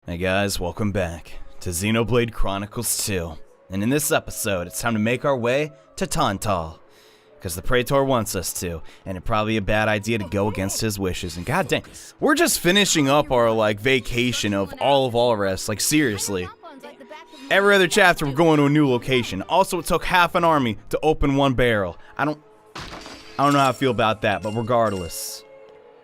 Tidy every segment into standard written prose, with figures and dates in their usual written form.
Hey guys, welcome back to Xenoblade Chronicles 2. And in this episode, it's time to make our way to Tantal. Because the Praetor wants us to, and it'd probably be a bad idea to go against his wishes. And god dang, we're just finishing up our, vacation of all of Alvarez, seriously. Every other chapter, we're going to a new location. Also, it took half an army to open one barrel. I don't know how I feel about that, but regardless.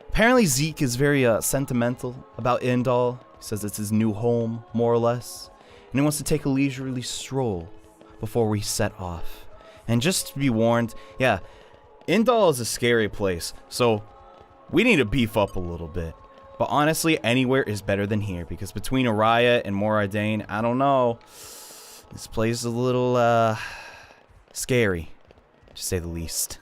Apparently, Zeke is very, sentimental about Indol. He says it's his new home, more or less. And he wants to take a leisurely stroll before we set off. And just to be warned, yeah, Indol is a scary place, so we need to beef up a little bit. But honestly, anywhere is better than here, because between Urayan and Morag, I don't know. This place is a little, scary, to say the least.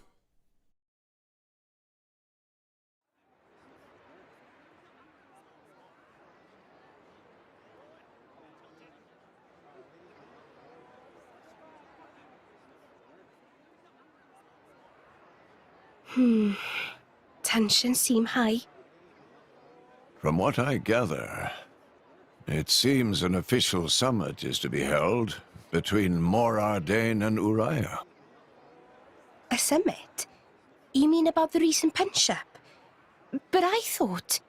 Tensions seem high. From what I gather, it seems an official summit is to be held between Morag and Urayan. A summit? You mean about the recent penship? But I thought...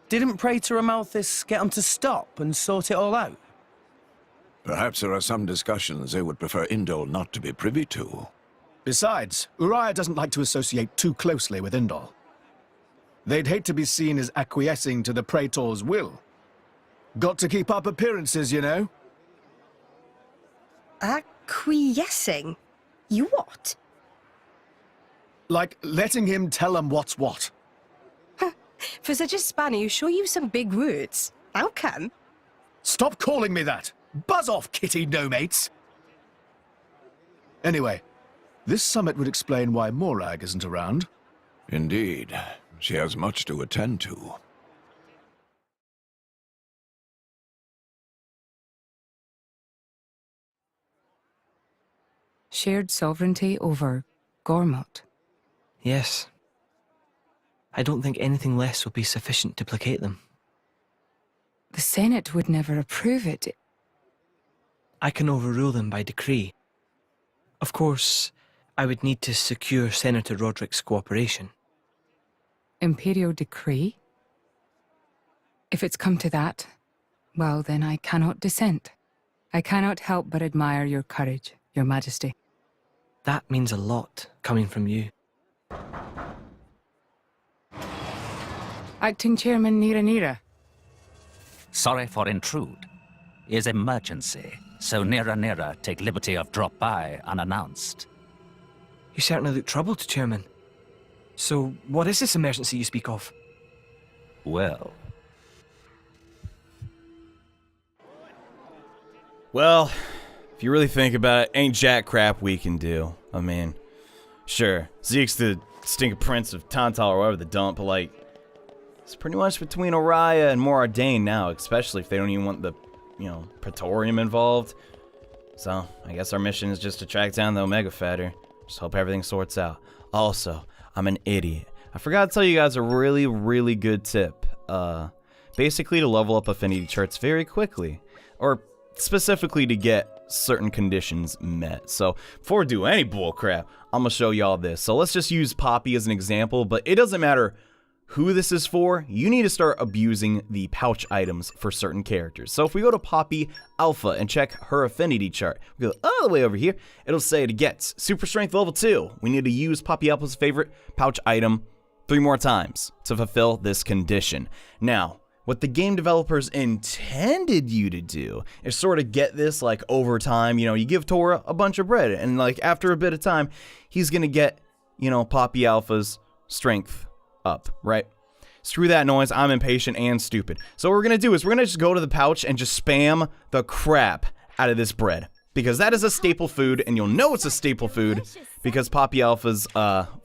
Didn't Praetor Amalthus get them to stop and sort it all out? Perhaps there are some discussions they would prefer Indol not to be privy to. Besides, Urayan doesn't like to associate too closely with Indol. They'd hate to be seen as acquiescing to the Praetor's will. Got to keep up appearances, you know? Acquiescing? You what? Like letting him tell them what's what. For such a spanner, you sure use some big words. How come? Stop calling me that! Buzz off, kitty no-mates! Anyway, this summit would explain why Morag isn't around. Indeed, she has much to attend to. Shared sovereignty over Gormott. Yes. I don't think anything less would be sufficient to placate them. The Senate would never approve it. I can overrule them by decree. Of course, I would need to secure Senator Roderick's cooperation. Imperial decree? If it's come to that, well then I cannot dissent. I cannot help but admire your courage, your majesty. That means a lot, coming from you. Acting Chairman Nira. Sorry for intrude. Is emergency, so Nira take liberty of drop by unannounced. You certainly look troubled, Chairman. So, what is this emergency you speak of? Well, If you really think about it, ain't jack crap we can do. I mean, sure, Zeke's the stinking prince of Tantal or whatever the dump, but it's pretty much between Urayan and Morag now, especially if they don't even want the, Praetorium involved. So, I guess our mission is just to track down the Omega Fatter. Just hope everything sorts out. Also, I'm an idiot. I forgot to tell you guys a really, really good tip. Basically to level up Affinity charts very quickly. Or specifically to get certain conditions met. So, before we do any bullcrap, I'm gonna show y'all this. So let's just use Poppy as an example, but it doesn't matter who this is for, you need to start abusing the pouch items for certain characters. So if we go to Poppy Alpha and check her affinity chart, we go all the way over here, it'll say to get Super Strength level 2, we need to use Poppy Alpha's favorite pouch item 3 more times to fulfill this condition. Now, what the game developers intended you to do is sort of get this over time. You give Tora a bunch of bread, and after a bit of time, he's gonna get, Poppy Alpha's strength up, right? Screw that noise, I'm impatient and stupid. So what we're gonna do is we're gonna just go to the pouch and just spam the crap out of this bread. Because that is a staple food, and you'll know it's a staple food because Poppy Alpha's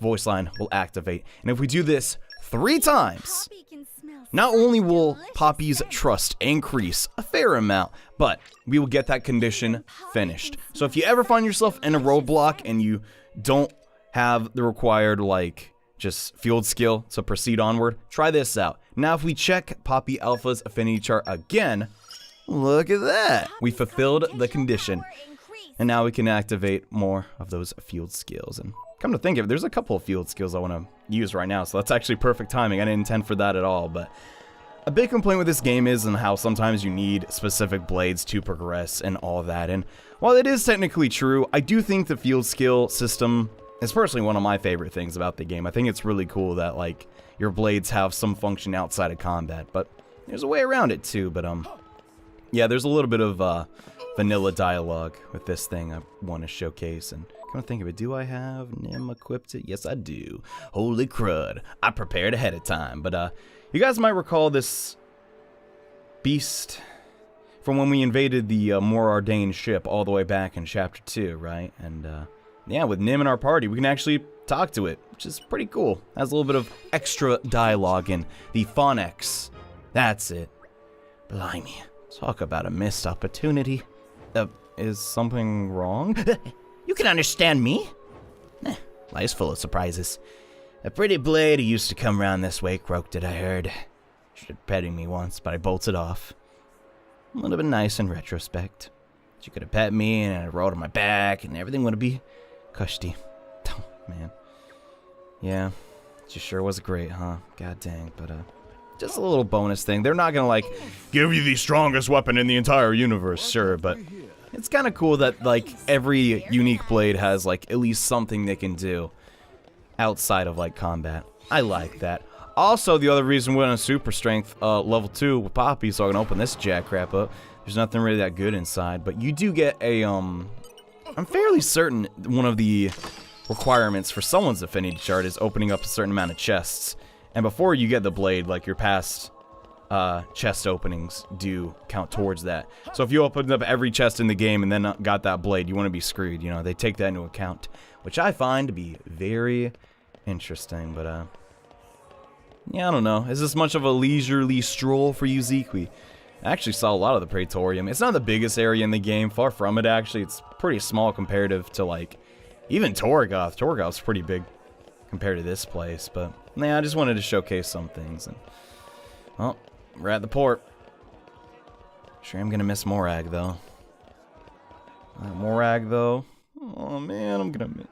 voice line will activate. And if we do this 3 times, not only will Poppy's trust increase a fair amount, but we will get that condition finished. So if you ever find yourself in a roadblock and you don't have the required just field skill to proceed onward, try this out. Now, if we check Poppy Alpha's affinity chart again, look at that. We fulfilled the condition. And now we can activate more of those field skills. And come to think of it, there's a couple of field skills I want to use right now, so that's actually perfect timing. I didn't intend for that at all, but a big complaint with this game is and how sometimes you need specific blades to progress and all of that. And while it is technically true, I do think the field skill system is personally one of my favorite things about the game. I think it's really cool that, like, your blades have some function outside of combat, but there's a way around it too. But yeah, there's a little bit of vanilla dialogue with this thing I want to showcase. And come to think of it, do I have Nim equipped it? Yes, I do. Holy crud, I prepared ahead of time. But you guys might recall this beast from when we invaded the Morag ship all the way back in Chapter 2, right? And yeah, with Nim in our party, we can actually talk to it, which is pretty cool. Has a little bit of extra dialogue in the phonics. That's it. Blimey. Talk about a missed opportunity. Is something wrong? You can understand me? Life's full of surprises. A pretty blade who used to come round this way croaked it, I heard. She tried petting me once, but I bolted off. Would have been nice in retrospect. She could have pet me and I rolled on my back and everything would be cushy. Oh, man. Yeah, she sure was great, huh? God dang, but just a little bonus thing. They're not gonna, like, give you the strongest weapon in the entire universe, sure, but it's kind of cool that, like, every unique blade has, like, at least something they can do outside of, like, combat. I like that. Also, the other reason we're on a super strength level 2 with Poppy, so I can open this jack crap up. There's nothing really that good inside, but you do get a, I'm fairly certain one of the requirements for someone's affinity chart is opening up a certain amount of chests. And before you get the blade, like, your past chest openings do count towards that. So if you opened up every chest in the game and then got that blade, you want to be screwed, you know. They take that into account, which I find to be very interesting, but, yeah, I don't know. Is this much of a leisurely stroll for you, Zeke? We actually saw a lot of the Praetorium. It's not the biggest area in the game, far from it, actually. It's pretty small comparative to, like, even Torgoth. Torgoth's pretty big compared to this place, but, yeah, I just wanted to showcase some things. And, well, we're at the port. Sure, I'm gonna miss Morag, though. Morag, though. Oh, man, I'm gonna miss...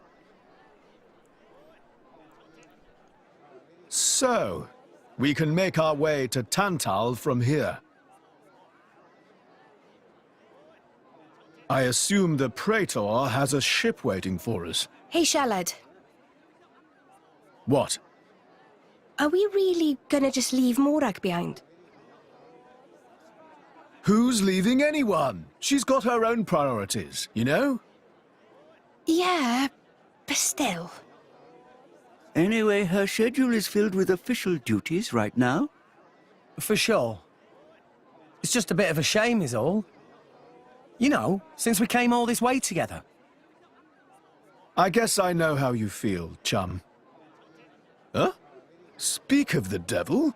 So, we can make our way to Tantal from here. I assume the Praetor has a ship waiting for us. Hey, Shalad. What? Are we really gonna just leave Morag behind? Who's leaving anyone? She's got her own priorities, you know? Yeah, but still. Anyway, her schedule is filled with official duties right now. For sure. It's just a bit of a shame is all. You know, since we came all this way together. I guess I know how you feel, chum. Huh? Speak of the devil.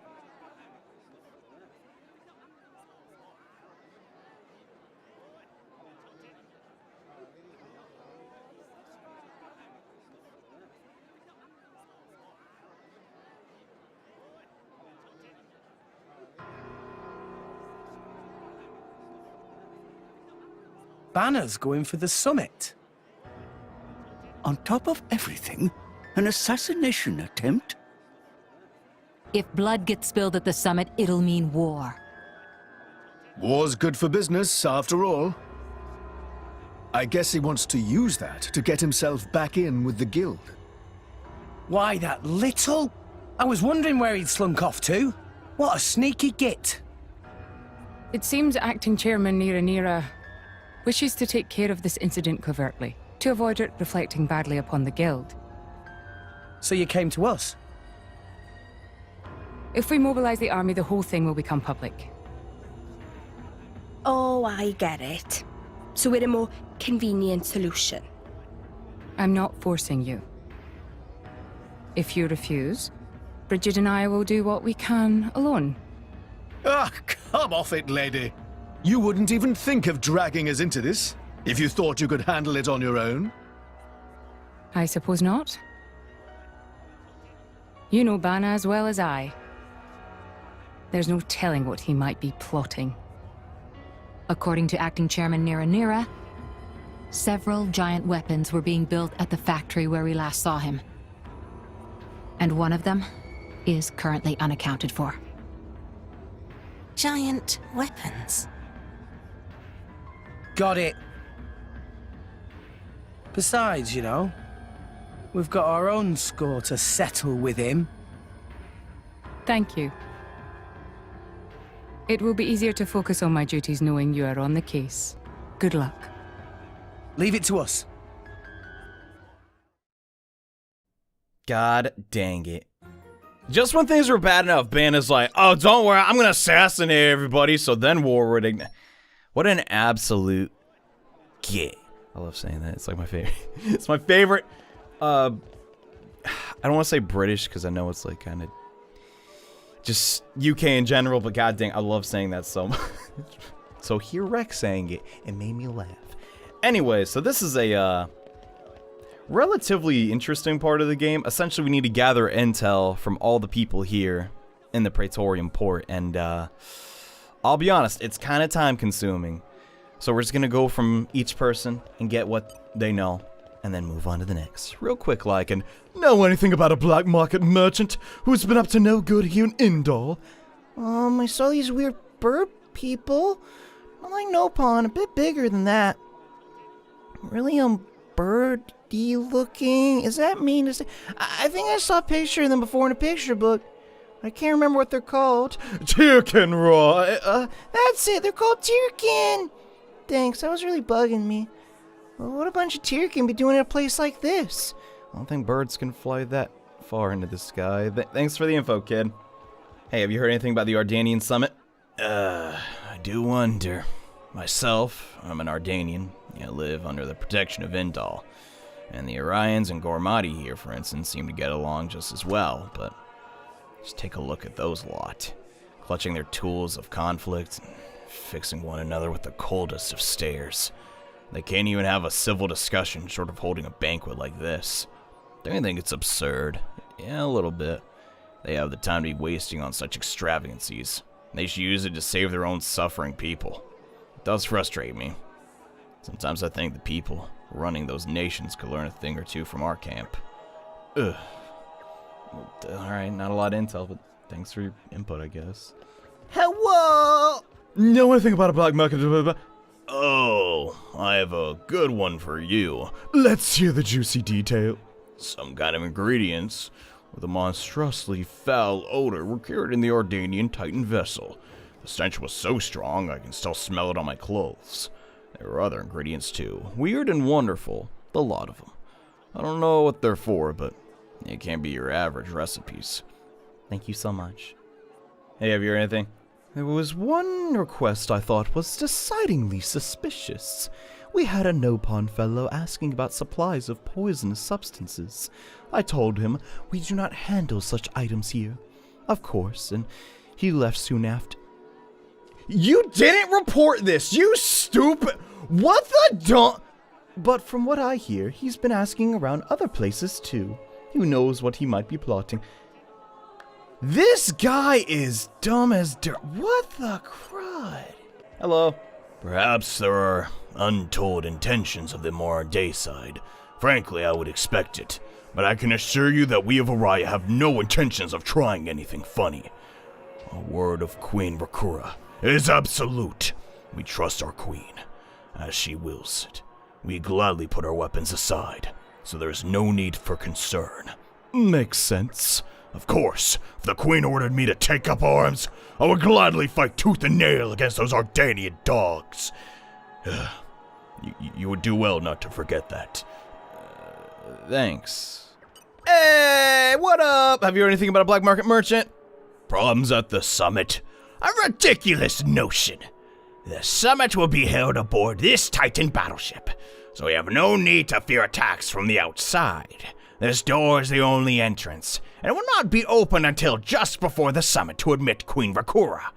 Bana's going for the summit. On top of everything, an assassination attempt? If blood gets spilled at the summit, it'll mean war. War's good for business, after all. I guess he wants to use that to get himself back in with the guild. Why, that little? I was wondering where he'd slunk off to. What a sneaky git. It seems Acting Chairman Nira wishes to take care of this incident covertly, to avoid it reflecting badly upon the guild. So you came to us? If we mobilize the army, the whole thing will become public. Oh, I get it. So we're a more convenient solution. I'm not forcing you. If you refuse, Bridget and I will do what we can alone. Ah, come off it, lady. You wouldn't even think of dragging us into this, if you thought you could handle it on your own. I suppose not. You know Bana as well as I. There's no telling what he might be plotting. According to Acting Chairman Nira, several giant weapons were being built at the factory where we last saw him. And one of them is currently unaccounted for. Giant weapons. Got it. Besides, you know, we've got our own score to settle with him. Thank you. It will be easier to focus on my duties knowing you are on the case. Good luck. Leave it to us. God dang it. Just when things were bad enough, Bana's like, oh, don't worry, I'm gonna assassinate everybody, so then war would ignite. What an absolute git. I love saying that. It's like my favorite. It's my favorite. I don't want to say British, because I know it's like kind of just UK in general, but god dang, I love saying that so much. So hear Rex saying it, it made me laugh. Anyway, so this is a relatively interesting part of the game. Essentially, we need to gather intel from all the people here in the Praetorian port, and I'll be honest, it's kind of time consuming. So we're just gonna go from each person and get what they know, and then move on to the next. Real quick like, and know anything about a black market merchant who's been up to no good here in Indol? I saw these weird bird people. I'm like Nopon, a bit bigger than that. Really, birdy looking? Is that mean to say? I think I saw a picture of them before in a picture book. I can't remember what they're called. Tyrkin, raw. That's it, they're called Tyrkin. Thanks, that was really bugging me. Well, what a bunch of Tyrkin be doing at a place like this? I don't think birds can fly that far into the sky. Thanks for the info, kid. Hey, have you heard anything about the Ardanian summit? I do wonder. Myself, I'm an Ardanian. I live under the protection of Indol. And the Uryans and Gormati here, for instance, seem to get along just as well, but just take a look at those lot. Clutching their tools of conflict and fixing one another with the coldest of stares. They can't even have a civil discussion short of holding a banquet like this. Don't you think it's absurd? Yeah, a little bit. They have the time to be wasting on such extravagancies. They should use it to save their own suffering people. It does frustrate me. Sometimes I think the people running those nations could learn a thing or two from our camp. Ugh. Alright, not a lot of intel, but thanks for your input, I guess. Hello! Know anything about a black market? Oh, I have a good one for you. Let's hear the juicy detail. Some kind of ingredients with a monstrously foul odor were cured in the Ardanian Titan vessel. The stench was so strong I can still smell it on my clothes. There were other ingredients too, weird and wonderful, the lot of them. I don't know what they're for, but it can't be your average recipes. Thank you so much. Hey, have you heard anything? There was one request I thought was decidedly suspicious. We had a Nopon fellow asking about supplies of poisonous substances. I told him we do not handle such items here. Of course, and he left soon after. You didn't report this, you stupid! What the dump? But from what I hear, he's been asking around other places too. Who knows what he might be plotting. This guy is dumb as dirt. What the crud? Hello. Perhaps there are untold intentions of the Morag side. Frankly, I would expect it. But I can assure you that we of Uriah have no intentions of trying anything funny. A word of Queen Rakura is absolute. We trust our queen, as she wills it. We gladly put our weapons aside, so there is no need for concern. Makes sense. Of course, if the queen ordered me to take up arms, I would gladly fight tooth and nail against those Ardanian dogs. You would do well not to forget that. Thanks. Hey, what up? Have you heard anything about a black market merchant? Problems at the summit? A ridiculous notion. The summit will be held aboard this Titan battleship, so we have no need to fear attacks from the outside. This door is the only entrance, and it will not be open until just before the summit to admit Queen Rakura.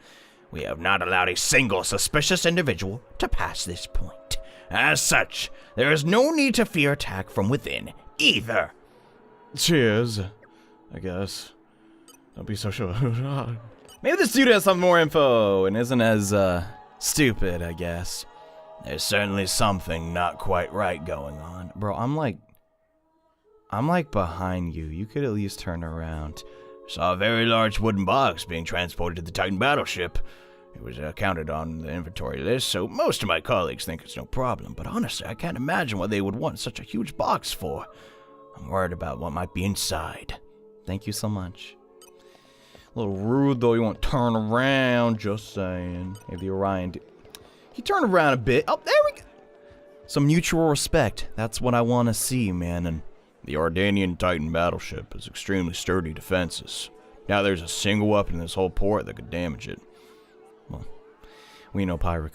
We have not allowed a single suspicious individual to pass this point. As such, there is no need to fear attack from within, either. Cheers, I guess. Don't be so sure. Maybe this dude has some more info and isn't as, stupid, I guess. There's certainly something not quite right going on. Bro, I'm like behind you. You could at least turn around. Saw a very large wooden box being transported to the Titan battleship. It was counted on the inventory list, so most of my colleagues think it's no problem. But honestly, I can't imagine what they would want such a huge box for. I'm worried about what might be inside. Thank you so much. A little rude, though. You won't turn around. Just saying. Hey, the Urayan. He turned around a bit. Oh, there we go. Some mutual respect. That's what I want to see, man. And the Ardanian Titan battleship has extremely sturdy defenses. Now there's a single weapon in this whole port that could damage it. Well, we know Pirate.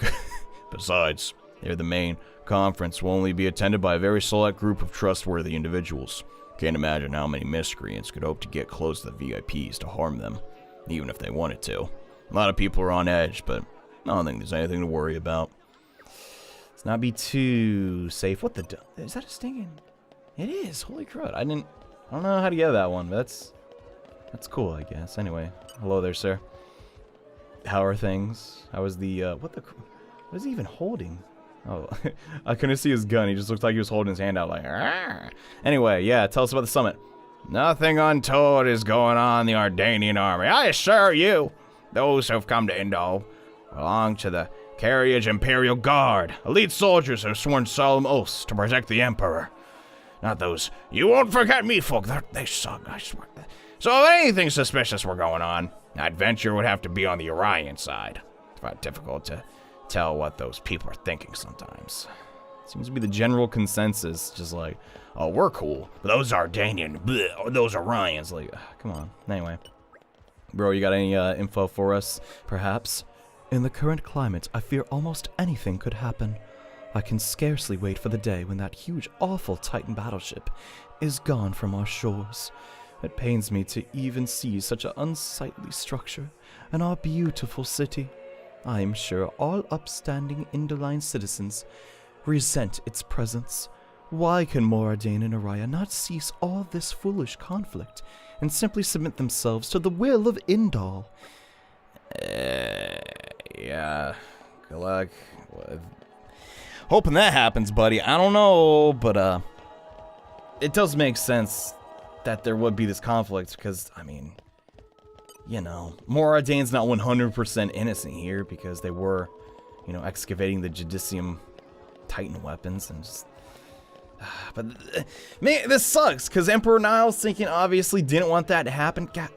Besides, the main conference will only be attended by a very select group of trustworthy individuals. Can't imagine how many miscreants could hope to get close to the VIPs to harm them, even if they wanted to. A lot of people are on edge, but I don't think there's anything to worry about. Let's not be too safe. What the? Is that a stinging? It is. Holy crud! I don't know how to get that one, but that's cool, I guess. Anyway, hello there, sir. How are things? How is the what is he even holding? Oh, I couldn't see his gun. He just looked like he was holding his hand out like, argh. Anyway, yeah, tell us about the summit. Nothing untoward is going on in the Ardanian army. I assure you, those who have come to Indol belong to the Carriage Imperial Guard. Elite soldiers who have sworn solemn oaths to protect the Emperor. Not those, you won't forget me folk. They suck, I swear. So if anything suspicious were going on, I'd venture would have to be on the Urayan side. It's quite difficult to tell what those people are thinking sometimes. Seems to be the general consensus, just like, oh, we're cool, but those Ardanian, bleh, or those Orions, like, come on. Anyway, bro, you got any info for us, perhaps? In the current climate, I fear almost anything could happen. I can scarcely wait for the day when that huge, awful Titan battleship is gone from our shores. It pains me to even see such an unsightly structure in our beautiful city. I am sure all upstanding Indoline citizens resent its presence. Why can Morag and Urayan not cease all this foolish conflict and simply submit themselves to the will of Indol? Yeah. Good luck. Hoping that happens, buddy. I don't know, but it does make sense that there would be this conflict because, I mean, you know, Moradin's not 100% innocent here because they were, you know, excavating the Deducing Titan weapons and just... But, man, this sucks because Emperor Niall's thinking obviously didn't want that to happen. God,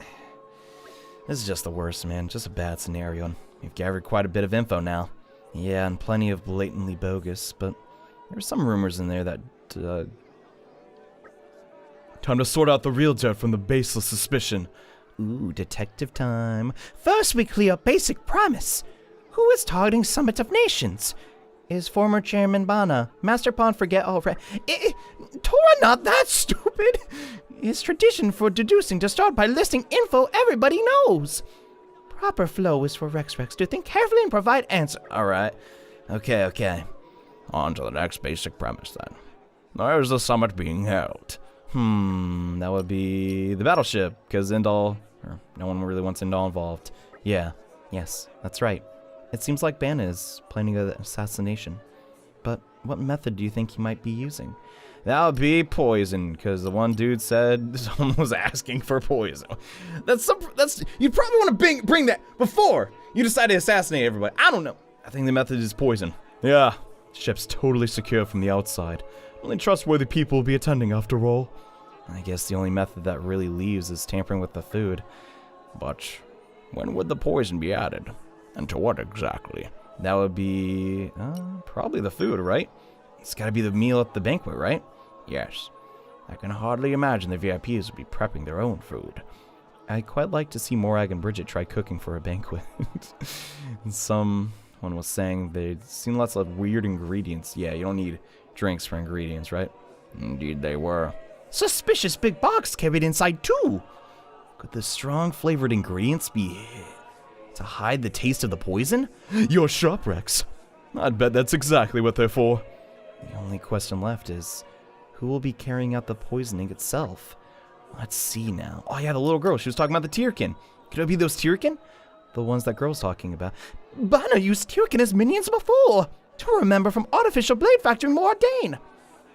this is just the worst, man. Just a bad scenario. And we've gathered quite a bit of info now. Yeah, and plenty of blatantly bogus, but there's some rumors in there that, Time to sort out the real dirt from the baseless suspicion. Ooh, detective time. First, we clear up basic premise. Who is targeting Summit of Nations? Is former Chairman Bana. Master Pawn forget all Torah not that stupid. It's tradition for deducing to start by listing info everybody knows. Proper flow is for Rex to think carefully and provide answer. Alright. Okay. On to the next basic premise then. Where's the summit being held? That would be the battleship, because Indol, or no one really wants Indol involved. Yeah, yes, that's right. It seems like Bana is planning an assassination. But what method do you think he might be using? That would be poison, because the one dude said someone was asking for poison. You'd probably want to bring that before you decide to assassinate everybody. I don't know. I think the method is poison. Yeah, ship's totally secure from the outside. Only trustworthy people will be attending after all. I guess the only method that really leaves is tampering with the food. But when would the poison be added? And to what exactly? That would be probably the food, right? It's gotta be the meal at the banquet, right? Yes. I can hardly imagine the VIPs would be prepping their own food. I'd quite like to see Morag and Bridget try cooking for a banquet. Someone was saying they'd seen lots of weird ingredients. Yeah, you don't need drinks for ingredients, right? Indeed they were. Suspicious big box carried inside too. Could the strong flavored ingredients be to hide the taste of the poison? You're sharp, Rex. I'd bet that's exactly what they're for. The only question left is, who will be carrying out the poisoning itself? Let's see now. Oh yeah, the little girl. She was talking about the Tyrkin. Could it be those Tyrkin? The ones that girl's talking about. Bana used Tyrk as minions before. To remember from Artificial Blade Factory Morag.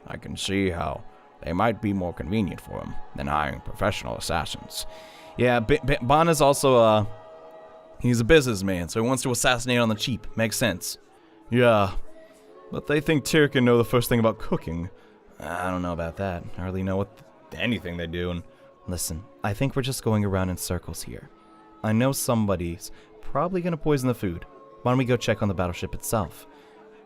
I can see how they might be more convenient for him than hiring professional assassins. Yeah, Bana's also, he's a businessman, so he wants to assassinate on the cheap. Makes sense. Yeah, but they think Tyr can know the first thing about cooking. I don't know about that. I hardly know anything they do. And listen, I think we're just going around in circles here. I know somebody's probably gonna poison the food. Why don't we go check on the battleship itself?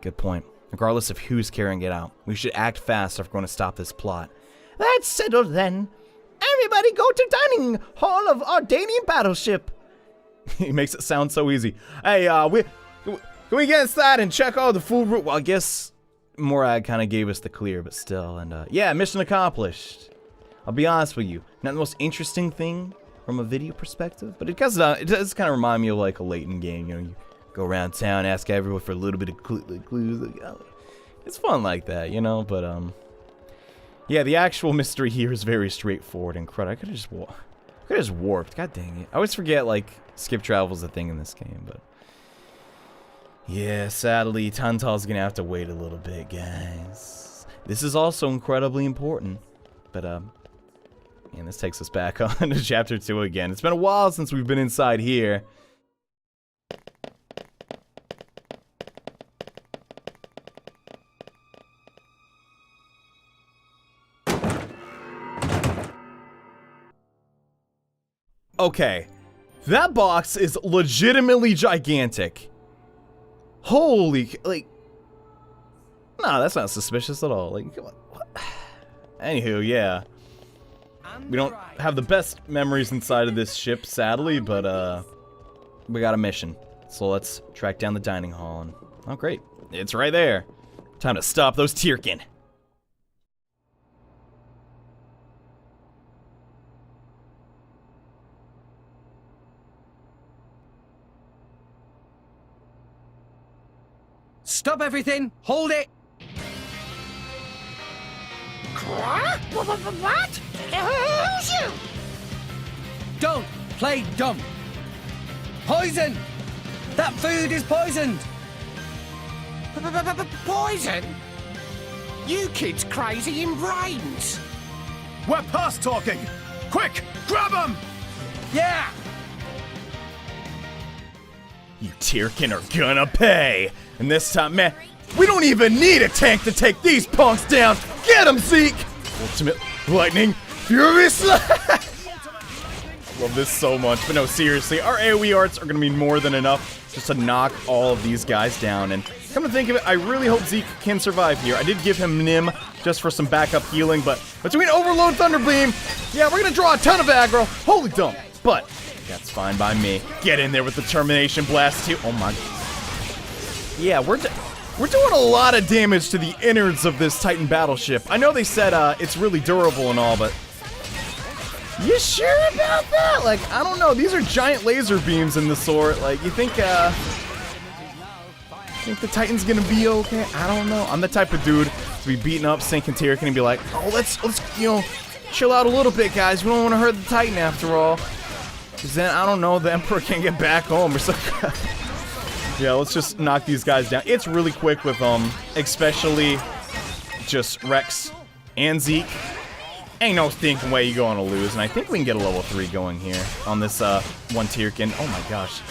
Good point. Regardless of who's carrying it out, we should act fast if we're going to stop this plot. That's settled then. Everybody go to dining hall of Ardanian battleship. He makes it sound so easy. Hey, can we get inside and check all the food room? Well, I guess Morag kind of gave us the clear, but still. And yeah, mission accomplished. I'll be honest with you, not the most interesting thing from a video perspective, but it does kind of remind me of like a Leighton game. You know, you go around town, ask everyone for a little bit of clues. It's fun like that, you know. But yeah, the actual mystery here is very straightforward and crud. I could have just warped. God dang it! I always forget like skip travel's a thing in this game, but yeah, sadly, Tantal's gonna have to wait a little bit, guys. This is also incredibly important, but and this takes us back on to chapter 2 again. It's been a while since we've been inside here. Okay, that box is legitimately gigantic. Holy, like, nah, that's not suspicious at all. Like, what? Anywho, yeah. We don't have the best memories inside of this ship, sadly, but, we got a mission. So let's track down the dining hall and, oh great, it's right there. Time to stop those Tyrkin. Stop everything! Hold it! What? Who's you? Don't play dumb! Poison! That food is poisoned! Poison? You kids crazy in brains. We're past talking! Quick, grab him! Yeah! You Tyrkin are gonna pay! And this time, man, we don't even need a tank to take these punks down! Get him, Zeke! Ultimate Lightning Furious Love this so much, but no, seriously, our AoE arts are gonna be more than enough just to knock all of these guys down. And come to think of it, I really hope Zeke can survive here. I did give him Nim just for some backup healing, but between Overload Thunderbeam, yeah, we're gonna draw a ton of aggro. Holy dump! But that's fine by me. Get in there with the Termination Blast too. Oh my. Yeah, we're doing a lot of damage to the innards of this Titan battleship. I know they said it's really durable and all, but you sure about that? Like, I don't know. These are giant laser beams in the sort. Like, you think the Titan's gonna be okay? I don't know. I'm the type of dude to be beating up Sink and Tyrkin and be like, oh, let's you know, chill out a little bit, guys. We don't want to hurt the Titan after all. Because then, I don't know, the Emperor can't get back home or something. Yeah, let's just knock these guys down. It's really quick with, especially just Rex and Zeke. Ain't no thinking way you're going to lose. And I think we can get a level 3 going here on this, one Tyrkin. Oh my gosh.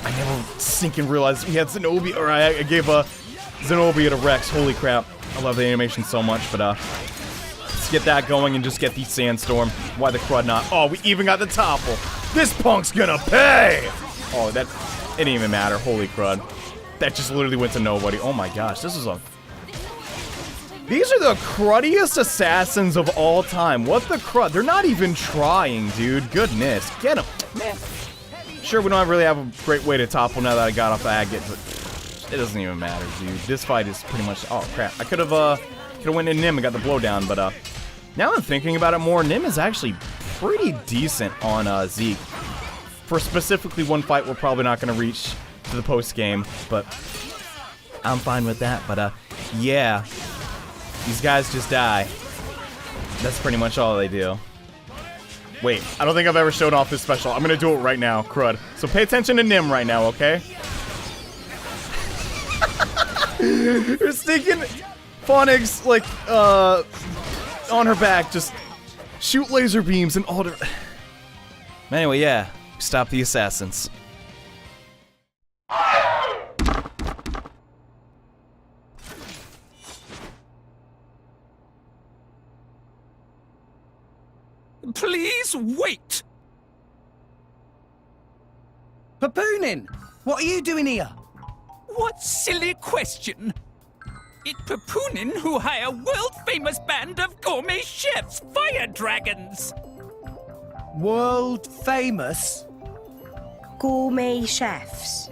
I never sinking realized we had Zenobia, or I gave a Zenobia to Rex. Holy crap. I love the animation so much, but, let's get that going and just get the Sandstorm. Why the crud not? Oh, we even got the Topple. This punk's gonna pay! Oh, that... It didn't even matter. Holy crud. That just literally went to nobody. Oh my gosh, this is a... These are the cruddiest assassins of all time. What the crud? They're not even trying, dude. Goodness. Get them. Man. Sure, we don't really have a great way to topple now that I got off the agate, but it doesn't even matter, dude. This fight is pretty much... Oh, crap. I could have went in Nim and got the blowdown, but, now I'm thinking about it more, Nim is actually pretty decent on, Zeke. For specifically one fight we're probably not going to reach to the post-game, but I'm fine with that. But, yeah, these guys just die. That's pretty much all they do. Wait, I don't think I've ever shown off this special. I'm gonna do it right now, crud. So pay attention to Nim right now, okay? You're sneaking Phonics, like, on her back, just shoot laser beams in all directions. Anyway, yeah, stop the assassins. Please wait! Papoonin! What are you doing here? What silly question! It's Papoonin who hire world-famous band of gourmet chefs, fire dragons! World famous? Gourmet chefs.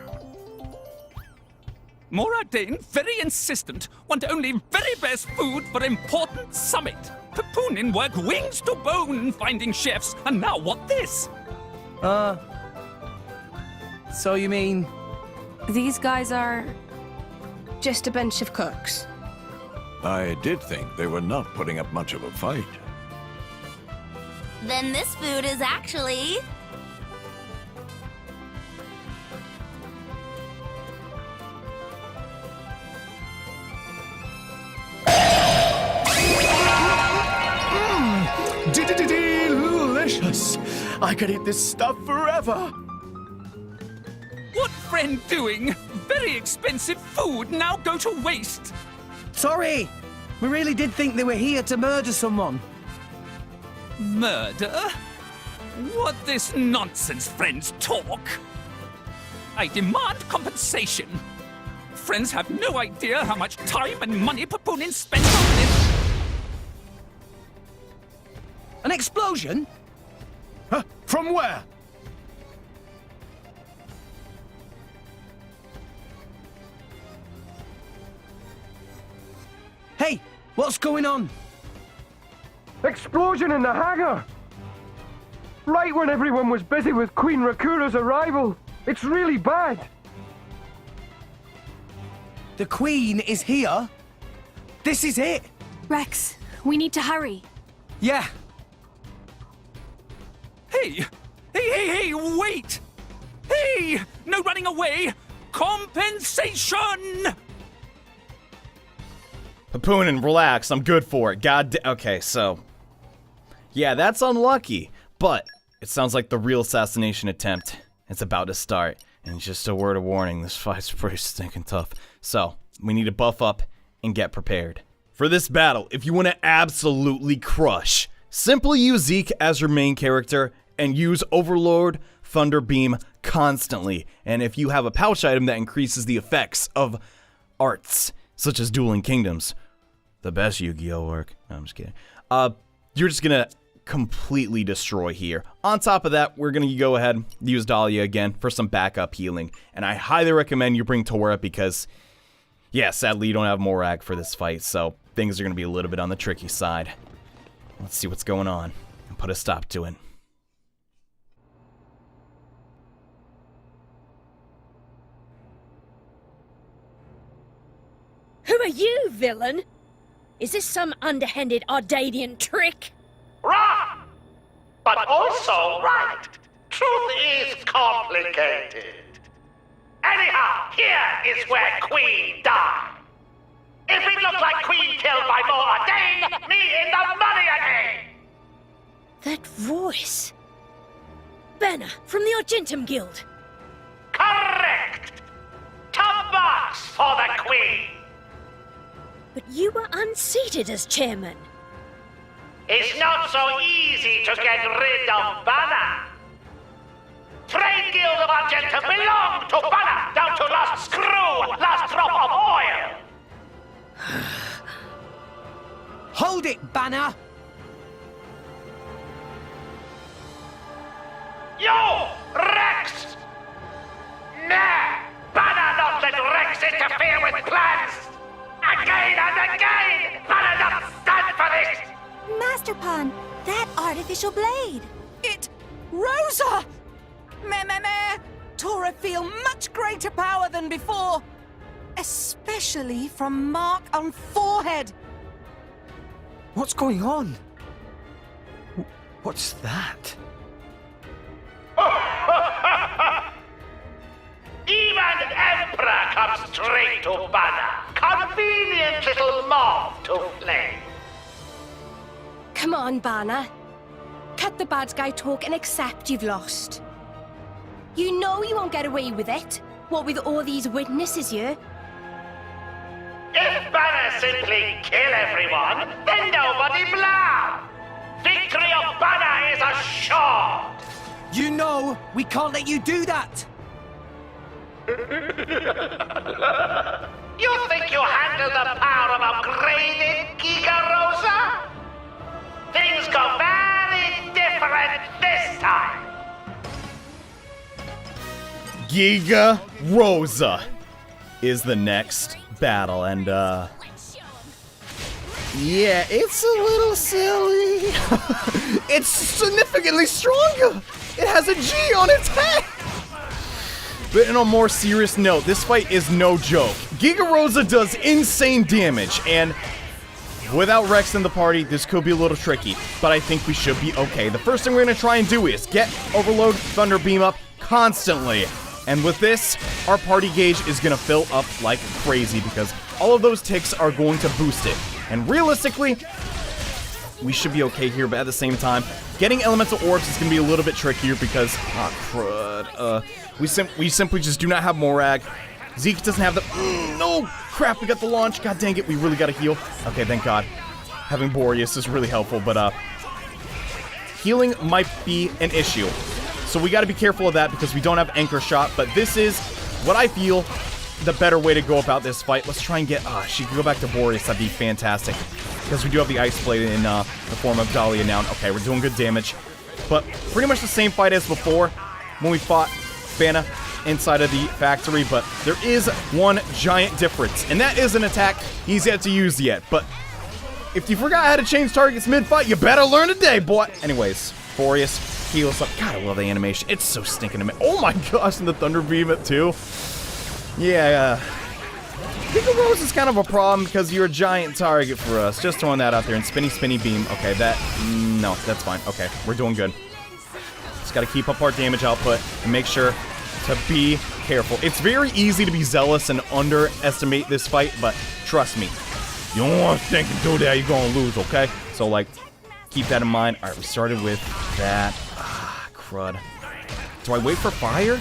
Morag, very insistent, want only very best food for important summit. Papoonin work wings to bone finding chefs, and now what this? So you mean... These guys are... just a bunch of cooks. I did think they were not putting up much of a fight. Then this food is actually... Delicious! I could eat this stuff forever! What friend doing? Very expensive food now go to waste! Sorry! We really did think they were here to murder someone. Murder? What this nonsense friends talk? I demand compensation. Friends have no idea how much time and money Papoonin spent on this. An explosion? Huh? From where? Hey, what's going on? Explosion in the hangar! Right when everyone was busy with Queen Rakura's arrival. It's really bad. The Queen is here? This is it? Rex, we need to hurry. Yeah. Hey, wait! Hey, no running away! Compensation! Papoonin, relax. I'm good for it. Okay, so... yeah, that's unlucky. But it sounds like the real assassination attempt is about to start. And just a word of warning, this fight's pretty stinking tough. So, we need to buff up and get prepared. For this battle, if you want to absolutely crush, simply use Zeke as your main character and use Overlord Thunder Beam constantly. And if you have a pouch item that increases the effects of arts, such as Dueling Kingdoms, the best Yu-Gi-Oh work. No, I'm just kidding. You're just gonna completely destroy here. On top of that, we're gonna go ahead and use Dahlia again for some backup healing. And I highly recommend you bring Tora because, yeah, sadly you don't have Morag for this fight, so things are gonna be a little bit on the tricky side. Let's see what's going on and put a stop to it. Who are you, villain? Is this some underhanded Ardanian trick? Wrong! But also right. Truth is complicated. Anyhow, here is where Queen died. If it looked like Queen killed by Morag, me in the money again! That voice. Bana, from the Argentum Guild. Correct! Top box for the Queen! But you were unseated as chairman. It's not so easy to get rid of Bana. Trade Guild of Argentum belong to Bana, down to last screw, last drop of oil. Hold it, Bana! You, Rex! Nah, Bana not let Rex interfere with plans. Again and again, Bana not stand for this. Master Pawn, that artificial blade. Rosa! Meh. Tora feel much greater power than before. Especially from mark on forehead. What's going on? What's that? Even Emperor comes straight to Bana. Convenient little mob to flame. Come on, Bana. Cut the bad guy talk and accept you've lost. You know you won't get away with it. What with all these witnesses here? If Bana simply kill everyone, then nobody blow. Victory of Bana is assured. You know we can't let you do that. You think you handle the power of upgraded Giga Rosa? Things go very different this time. Giga Rosa is the next battle, and yeah, it's a little silly. It's significantly stronger. It has a G on its head. But on a more serious note, this fight is no joke. Giga Rosa does insane damage, and without Rex in the party, this could be a little tricky, but I think we should be okay. The first thing we're gonna try and do is get Overload Thunder Beam up constantly. And with this, our party gauge is gonna fill up like crazy because all of those ticks are going to boost it. And realistically, we should be okay here, but at the same time, getting elemental orbs is gonna be a little bit trickier because, crud, we simply just do not have Morag. Zeke doesn't have the, no, crap, we got the launch, god dang it, we really gotta heal. Okay, thank god. Having Boreas is really helpful, but, healing might be an issue. So we gotta be careful of that because we don't have Anchor Shot, but this is what I feel the better way to go about this fight. Let's try and get, she could go back to Boreas, that'd be fantastic. Because we do have the Ice Blade in the form of Dahlia now. Okay, we're doing good damage. But pretty much the same fight as before when we fought Bana inside of the factory, but there is one giant difference, and that is an attack he's yet to use yet. But if you forgot how to change targets mid-fight, you better learn today, boy. Anyways, Boreas heals up. God, I love the animation. It's so stinking amazing. Oh my gosh, and the Thunder Beam it too. Yeah, Giga Rosa is kind of a problem because you're a giant target for us. Just throwing that out there. And spinny beam. Okay, no, that's fine. Okay, we're doing good. Just got to keep up our damage output and make sure to be careful. It's very easy to be zealous and underestimate this fight, but trust me, you don't want to think and do that, you're going to lose, okay? So, like, keep that in mind. All right, we started with that. Crud. Do I wait for fire?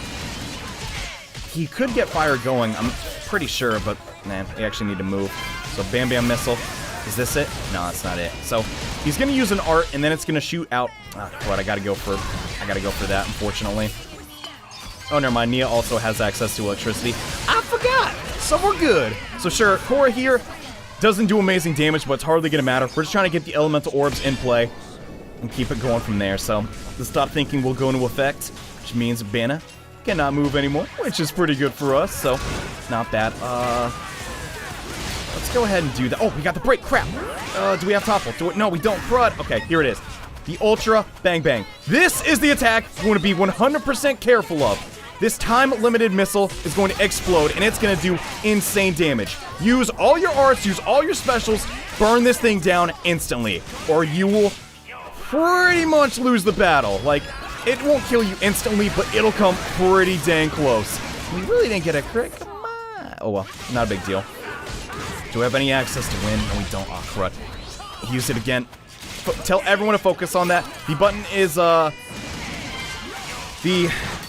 He could get fire going, I'm pretty sure, but nah, we actually need to move. So Bam Bam Missile. Is this it? No, that's not it. So he's gonna use an art and then it's gonna shoot out. What I gotta go for that, unfortunately. Oh, never mind. Nia also has access to electricity. I forgot! So we're good. So sure, Korra here doesn't do amazing damage, but it's hardly gonna matter. We're just trying to get the elemental orbs in play and keep it going from there. So the stop thinking will go into effect, which means Bana cannot move anymore, which is pretty good for us, so not bad. Let's go ahead and do that. Oh, we got the break. Crap. Do we have topple? No, we don't. Crud. Okay, here it is. The Ultra Bang Bang. This is the attack you want to be 100% careful of. This time-limited missile is going to explode, and it's going to do insane damage. Use all your arts, use all your specials, burn this thing down instantly, or you will pretty much lose the battle. Like, it won't kill you instantly, but it'll come pretty dang close. We really didn't get a crit. Come on. Oh, well. Not a big deal. Do we have any access to win? No, we don't. Oh, crud. Use it again. Tell everyone to focus on that. The button is, the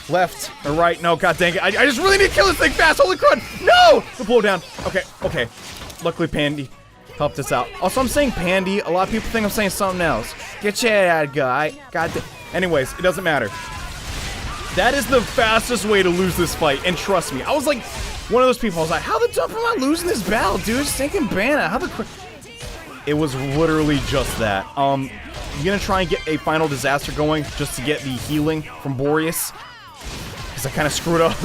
left or right. No, god dang it. I just really need to kill this thing fast. Holy crud. No! The blow down. Okay, okay. Luckily, Pandy helped us out. Also, I'm saying Pandy. A lot of people think I'm saying something else. Get your head out, guy. God damn. Anyways, it doesn't matter. That is the fastest way to lose this fight, and trust me, I was like one of those people. I was like, how the dump am I losing this battle, dude? Stinking Bana. How the It was literally just that. I'm gonna try and get a final disaster going just to get the healing from Boreas, because I kind of screwed up.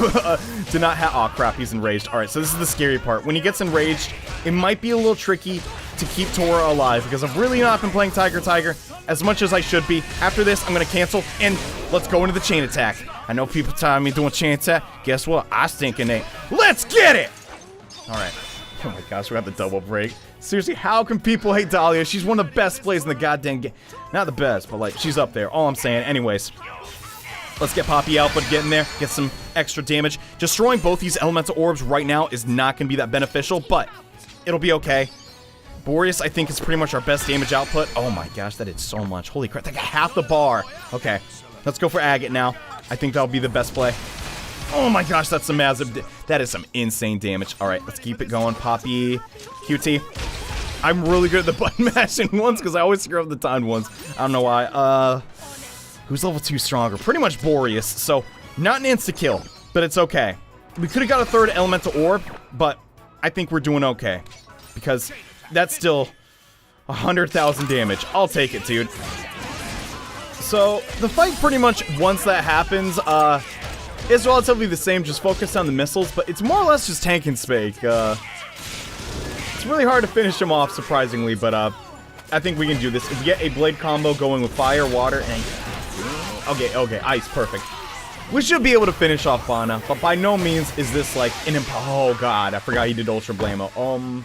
Did not have. Oh crap, he's enraged. All right, so this is the scary part. When he gets enraged, it might be a little tricky to keep Tora alive because I've really not been playing Tiger as much as I should be. After this, I'm gonna cancel and let's go into the chain attack. I know people telling me doing chain attack. Guess what? I stinking ain't. Let's get it! Alright. Oh my gosh, we're at the double break. Seriously, how can people hate Dahlia? She's one of the best plays in the goddamn game. Not the best, but like, she's up there. All I'm saying. Anyways, let's get Poppy Alpha to get in there, get some extra damage. Destroying both these elemental orbs right now is not going to be that beneficial, but it'll be okay. Boreas, I think, is pretty much our best damage output. Oh my gosh, that did so much. Holy crap, that got half the bar. Okay, let's go for Agate now. I think that'll be the best play. Oh my gosh, that's some massive... That is some insane damage. All right, let's keep it going. Poppy, QT. I'm really good at the button mashing ones because I always screw up the timed ones. I don't know why. Who's level 2 stronger? Pretty much Boreas. So, not an insta-kill, but it's okay. We could have got a third elemental orb, but I think we're doing okay. Because that's still 100,000 damage. I'll take it, dude. So, the fight pretty much, once that happens, is relatively the same, just focus on the missiles, but it's more or less just tank and spake. It's really hard to finish him off, surprisingly, but I think we can do this. If we get a blade combo going with fire, water, and... Okay, ice, perfect. We should be able to finish off Bana, but by no means is this like an oh god, I forgot he did Ultra Blamo.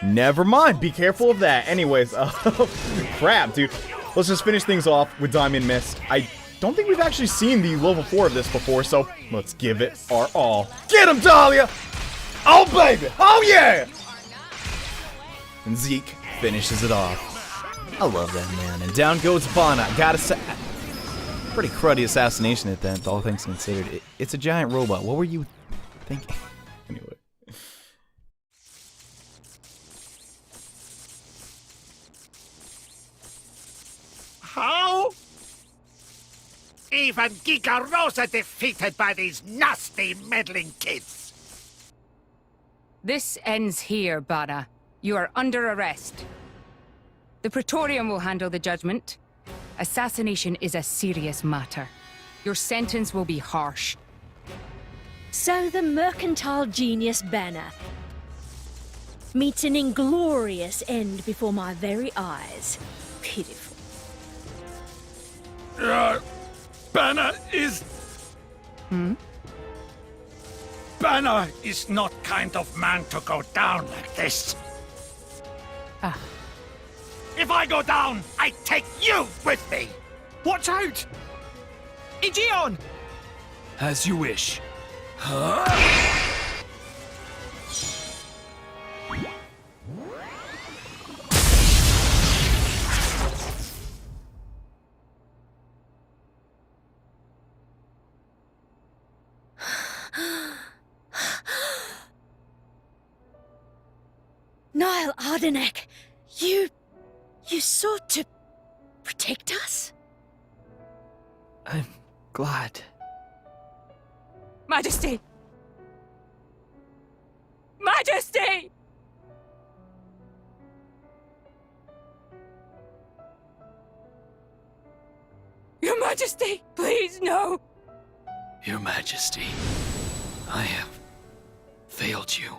Never mind, be careful of that. Anyways, crap, dude. Let's just finish things off with Diamond Mist. I don't think we've actually seen the level 4 of this before, so let's give it our all. Get him, Dahlia! Oh, baby! Oh, yeah! And Zeke finishes it off. I love that, man. And down goes Bana. Gotta say, pretty cruddy assassination at that, all things considered. It's a giant robot. What were you thinking? Anyway. How? Even Giga Rosa defeated by these nasty, meddling kids. This ends here, Bana. You are under arrest. The Praetorium will handle the judgment. Assassination is a serious matter. Your sentence will be harsh. So the mercantile genius Bana meets an inglorious end before my very eyes. Pitiful. Bana is... Bana is not kind of man to go down like this. If I go down, I take you with me. Watch out! Aegeon! As you wish. Niall Ardanian, you sought to protect us? I'm glad. Majesty! Majesty! Your Majesty, please, no! Your Majesty, I have failed you.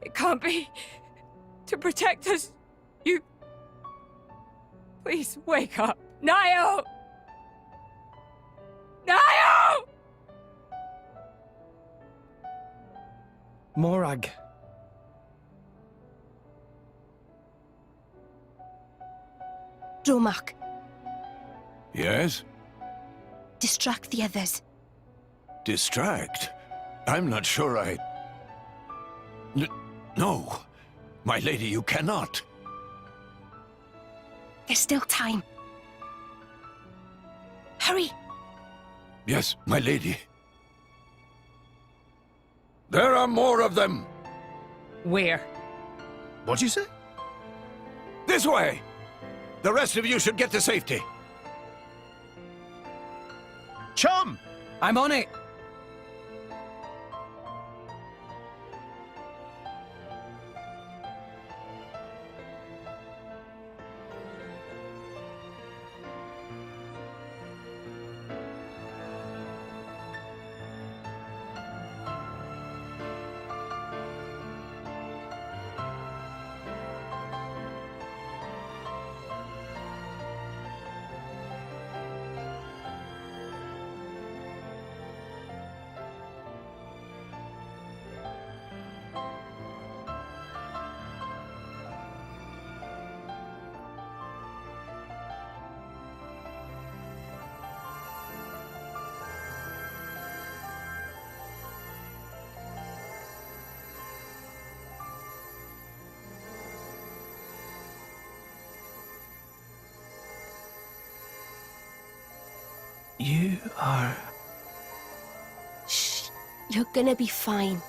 It can't be. To protect us, you... Please, wake up. Niall! Niall! Morag. Dromark, Yes? distract the others. Distract? I'm not sure I... No. My lady, you cannot. There's still time. Hurry! Yes, my lady. There are more of them! Where? What'd you say? This way! The rest of you should get to safety. Chum! I'm on it! You are... Shh. You're gonna be fine.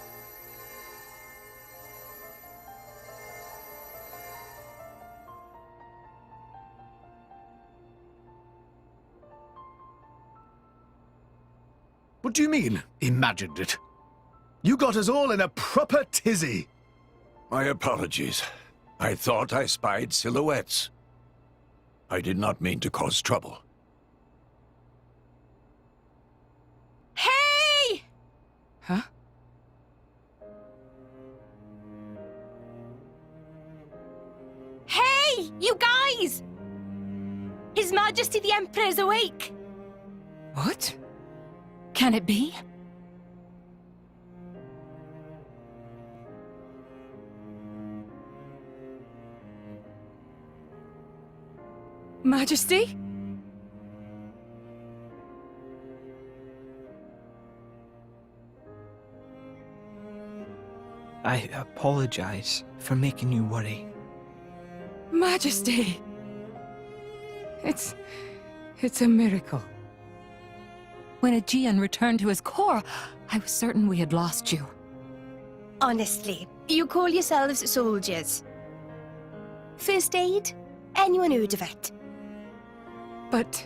What do you mean, imagined it? You got us all in a proper tizzy. My apologies. I thought I spied silhouettes. I did not mean to cause trouble. Hey! Huh? Hey, you guys! His Majesty the Emperor's awake. What? Can it be? Majesty? I apologize for making you worry. Majesty! It's a miracle. When Aegean returned to his core, I was certain we had lost you. Honestly, you call yourselves soldiers. First aid? Anyone heard of it? But...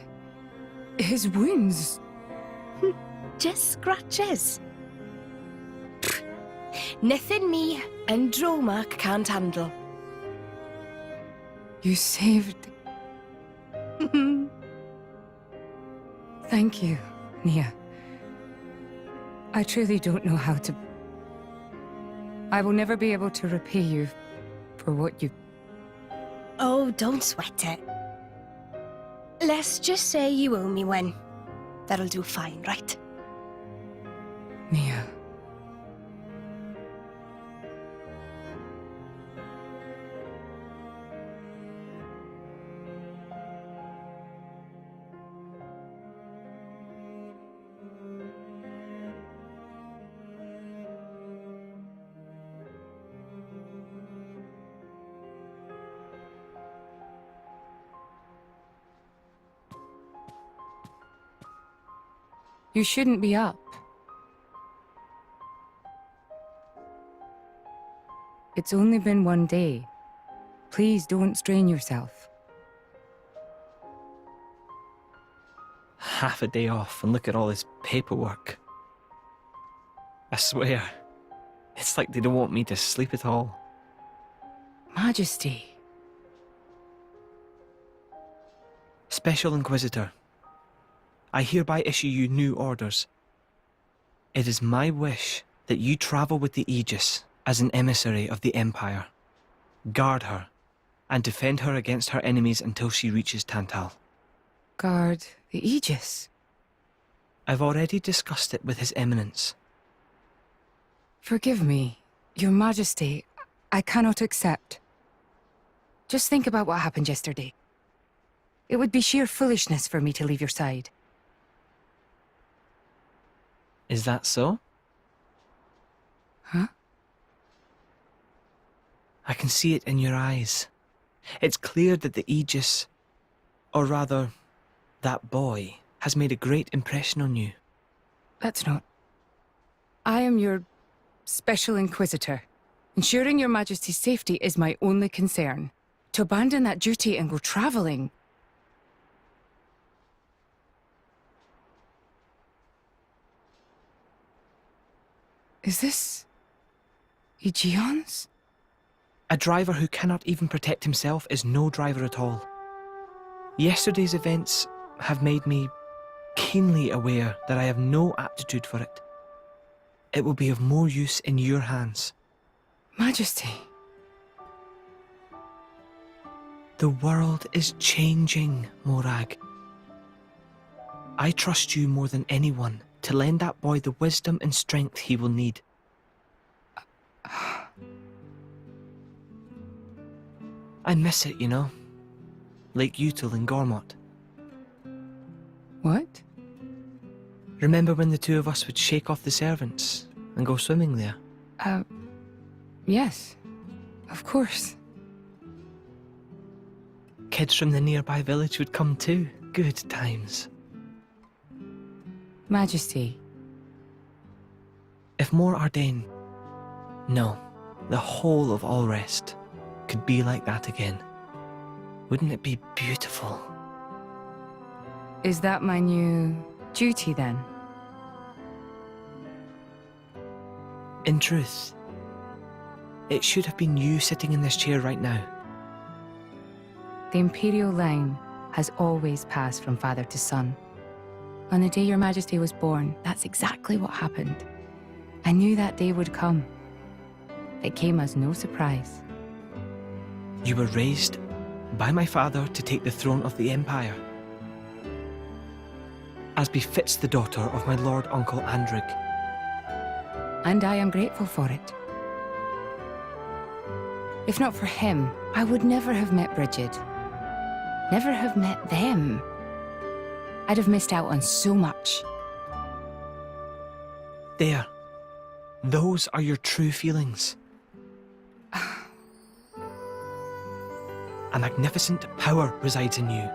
his wounds... Just scratches. Nothing me and Dromark can't handle. You saved... Thank you, Nia. I truly don't know how to... I will never be able to repay you for what you... Oh, don't sweat it. Let's just say you owe me one. That'll do fine, right? Nia. You shouldn't be up. It's only been one day. Please don't strain yourself. Half a day off and look at all this paperwork. I swear, it's like they don't want me to sleep at all. Majesty. Special Inquisitor, I hereby issue you new orders. It is my wish that you travel with the Aegis as an emissary of the Empire. Guard her, and defend her against her enemies until she reaches Tantal. Guard the Aegis? I've already discussed it with His Eminence. Forgive me, Your Majesty. I cannot accept. Just think about what happened yesterday. It would be sheer foolishness for me to leave your side. Is that so? Huh? I can see it in your eyes. It's clear that the Aegis, or rather, that boy, has made a great impression on you. That's not... I am your Special Inquisitor. Ensuring Your Majesty's safety is my only concern. To abandon that duty and go traveling... Is this... Aegeon's? A driver who cannot even protect himself is no driver at all. Yesterday's events have made me keenly aware that I have no aptitude for it. It will be of more use in your hands. Majesty. The world is changing, Morag. I trust you more than anyone to lend that boy the wisdom and strength he will need. I miss it, you know. Lake Util and Gormott. What? Remember when the two of us would shake off the servants and go swimming there? Yes. Of course. Kids from the nearby village would come too. Good times. Majesty. If more Ardain, no, the whole of Allrest, could be like that again, wouldn't it be beautiful? Is that my new duty then? In truth, it should have been you sitting in this chair right now. The Imperial line has always passed from father to son. On the day your Majesty was born, that's exactly what happened. I knew that day would come. It came as no surprise. You were raised by my father to take the throne of the Empire, as befits the daughter of my Lord Uncle Andrig. And I am grateful for it. If not for him, I would never have met Bridget. Never have met them. I'd have missed out on so much. There. Those are your true feelings. A magnificent power resides in you.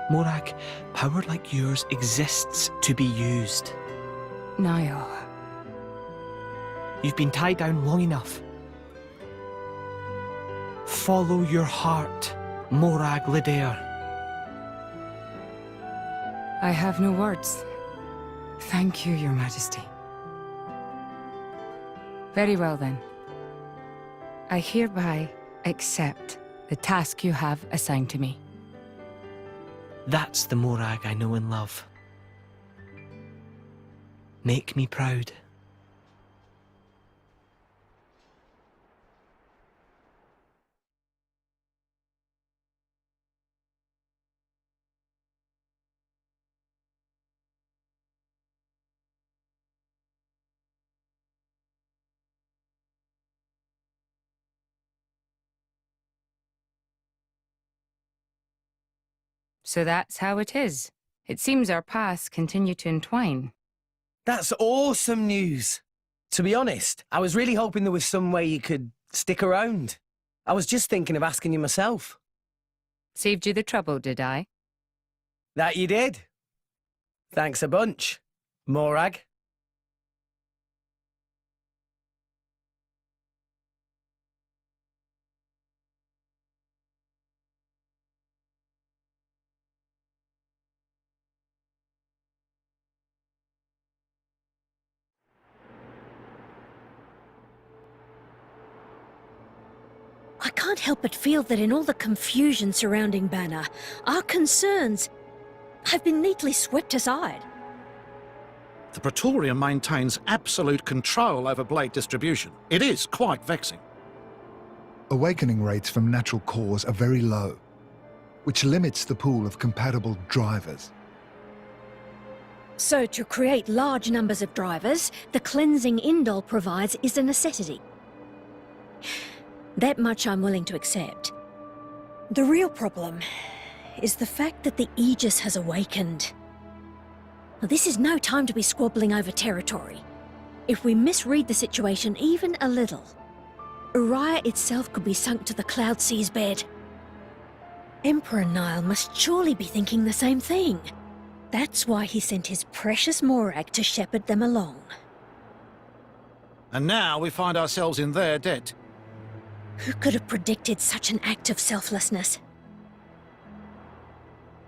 Morag, power like yours exists to be used. Niall. You've been tied down long enough. Follow your heart, Morag Lidair. I have no words. Thank you, Your Majesty. Very well then. I hereby accept the task you have assigned to me. That's the Morag I know and love. Make me proud. So that's how it is. It seems our paths continue to entwine. That's awesome news. To be honest, I was really hoping there was some way you could stick around. I was just thinking of asking you myself. Saved you the trouble, did I? That you did. Thanks a bunch, Morag. I can't help but feel that in all the confusion surrounding Bana, our concerns have been neatly swept aside. The Praetorium maintains absolute control over blade distribution. It is quite vexing. Awakening rates from natural cores are very low, which limits the pool of compatible drivers. So to create large numbers of drivers, the cleansing Indol provides is a necessity. That much I'm willing to accept. The real problem is the fact that the Aegis has awakened. Now, this is no time to be squabbling over territory. If we misread the situation even a little, Urayan itself could be sunk to the Cloud Sea's bed. Emperor Niall must surely be thinking the same thing. That's why he sent his precious Morag to shepherd them along. And now we find ourselves in their debt. Who could have predicted such an act of selflessness?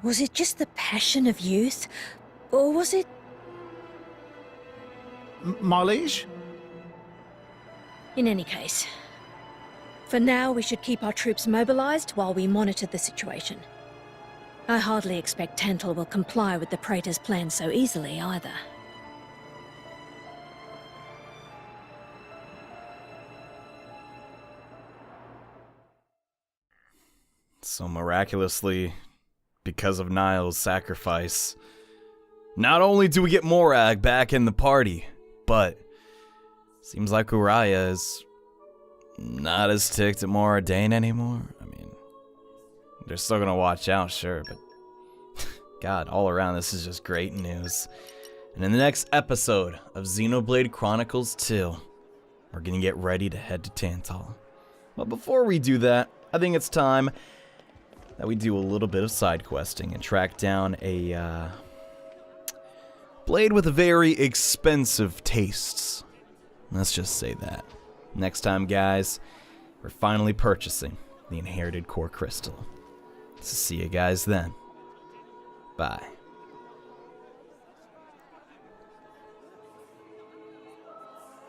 Was it just the passion of youth, or was it... My liege? In any case, for now we should keep our troops mobilized while we monitor the situation. I hardly expect Tantal will comply with the Praetor's plan so easily either. So miraculously, because of Niall's sacrifice, not only do we get Morag back in the party, but seems like Urayan is not as ticked at Ardanian anymore. I mean, they're still gonna watch out, sure, but God, all around this is just great news. And in the next episode of Xenoblade Chronicles 2, we're gonna get ready to head to Tantal. But before we do that, I think it's time that we do a little bit of side questing and track down a Blade with very expensive tastes. Let's just say that. Next time, guys, we're finally purchasing the inherited core crystal. So see you guys then. Bye.